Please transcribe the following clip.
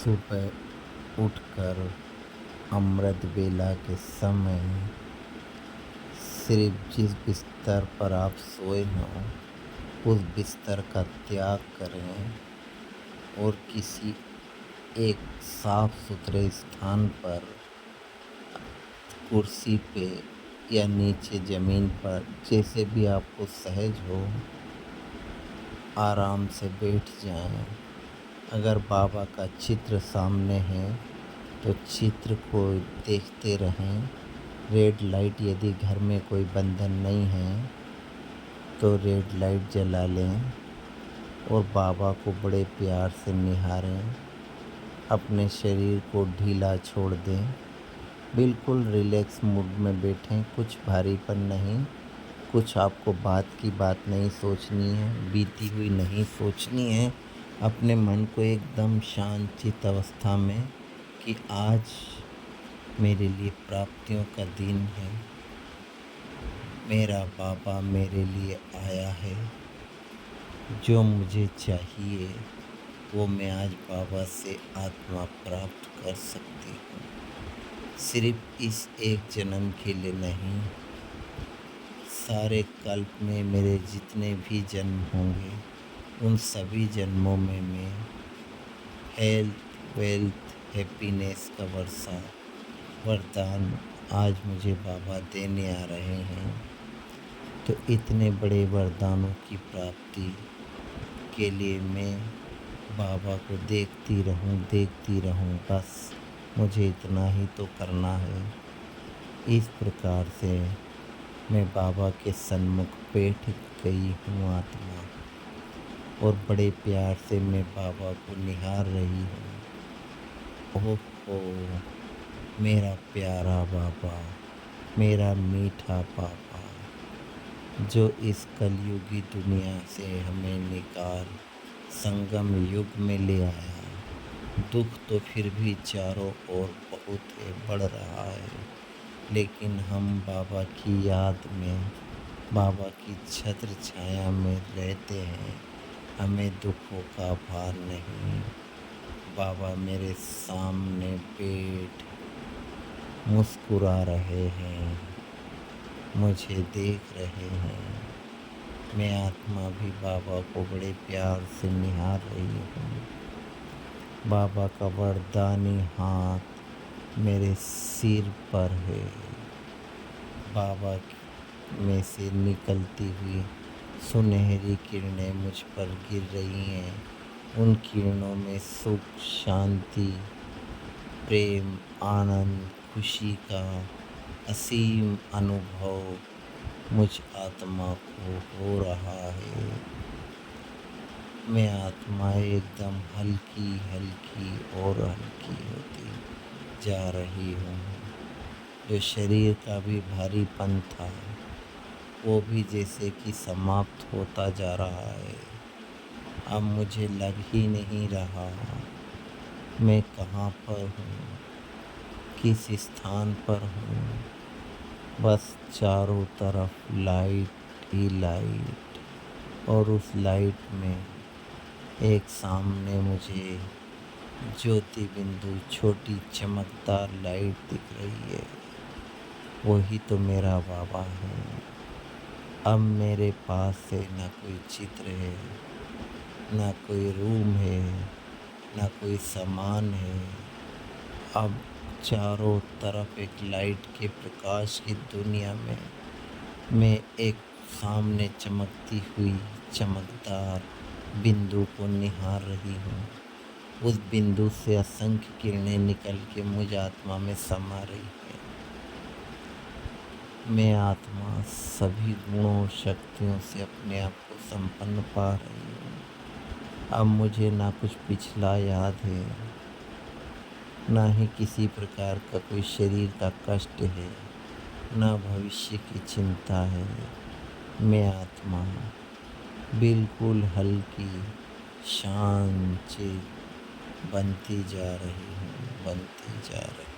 सुबह उठकर अमृत वेला के समय सिर्फ जिस बिस्तर पर आप सोए हों उस बिस्तर का त्याग करें और किसी एक साफ सुथरे स्थान पर कुर्सी पे या नीचे ज़मीन पर जैसे भी आपको सहज हो आराम से बैठ जाएं। अगर बाबा का चित्र सामने है तो चित्र को देखते रहें। रेड लाइट यदि घर में कोई बंधन नहीं है तो रेड लाइट जला लें और बाबा को बड़े प्यार से निहारें। अपने शरीर को ढीला छोड़ दें। बिल्कुल रिलैक्स मूड में बैठें, कुछ भारीपन नहीं। कुछ आपको बात की बात नहीं सोचनी है, बीती हुई नहीं सोचनी है। अपने मन को एकदम शांत चित्त अवस्था में कि आज मेरे लिए प्राप्तियों का दिन है। मेरा बाबा मेरे लिए आया है। जो मुझे चाहिए वो मैं आज बाबा से आत्मा प्राप्त कर सकती हूँ। सिर्फ इस एक जन्म के लिए नहीं, सारे कल्प में मेरे जितने भी जन्म होंगे उन सभी जन्मों में मैं हेल्थ, वेल्थ, हैप्पीनेस का वरदान आज मुझे बाबा देने आ रहे हैं। तो इतने बड़े वरदानों की प्राप्ति के लिए मैं बाबा को देखती रहूं, बस मुझे इतना ही तो करना है। इस प्रकार से मैं बाबा के सन्मुख बैठ गई हूँ आत्मा, और बड़े प्यार से मैं बाबा को निहार रही हूँ। ओहो, मेरा प्यारा बाबा, मेरा मीठा पापा, जो इस कलयुगी दुनिया से हमें निकाल संगम युग में ले आया। दुख तो फिर भी चारों ओर बहुत है, बढ़ रहा है, लेकिन हम बाबा की याद में, बाबा की छत्र छाया में रहते हैं। हमें दुखों का भार नहीं। बाबा मेरे सामने बैठ मुस्कुरा रहे हैं, मुझे देख रहे हैं। मैं आत्मा भी बाबा को बड़े प्यार से निहार रही हूँ। बाबा का वरदानी हाथ मेरे सिर पर है। बाबा में से निकलती हुई सुनहरी किरणें मुझ पर गिर रही हैं। उन किरणों में सुख, शांति, प्रेम, आनंद, खुशी का असीम अनुभव मुझ आत्मा को हो रहा है। मैं आत्मा एकदम हल्की हल्की और हल्की होती जा रही हूँ। जो शरीर का भी भारीपन था वो भी जैसे कि समाप्त होता जा रहा है। अब मुझे लग ही नहीं रहा मैं कहाँ पर हूँ, किस स्थान पर हूँ। बस चारों तरफ लाइट ही लाइट, और उस लाइट में एक सामने मुझे ज्योति बिंदु छोटी चमकदार लाइट दिख रही है। वही तो मेरा बाबा है। अब मेरे पास से ना कोई चित्र है, ना कोई रूम है, ना कोई सामान है। अब चारों तरफ एक लाइट के प्रकाश की दुनिया में मैं एक सामने चमकती हुई चमकदार बिंदु को निहार रही हूँ। उस बिंदु से असंख्य किरणें निकल के मुझ आत्मा में समा रही है। मैं आत्मा सभी गुणों शक्तियों से अपने आप को संपन्न पा रही हूँ। अब मुझे ना कुछ पिछला याद है, ना ही किसी प्रकार का कोई शरीर का कष्ट है, ना भविष्य की चिंता है। मैं आत्मा बिल्कुल हल्की शांत चित्त बनती जा रही हूँ, बनती जा रही।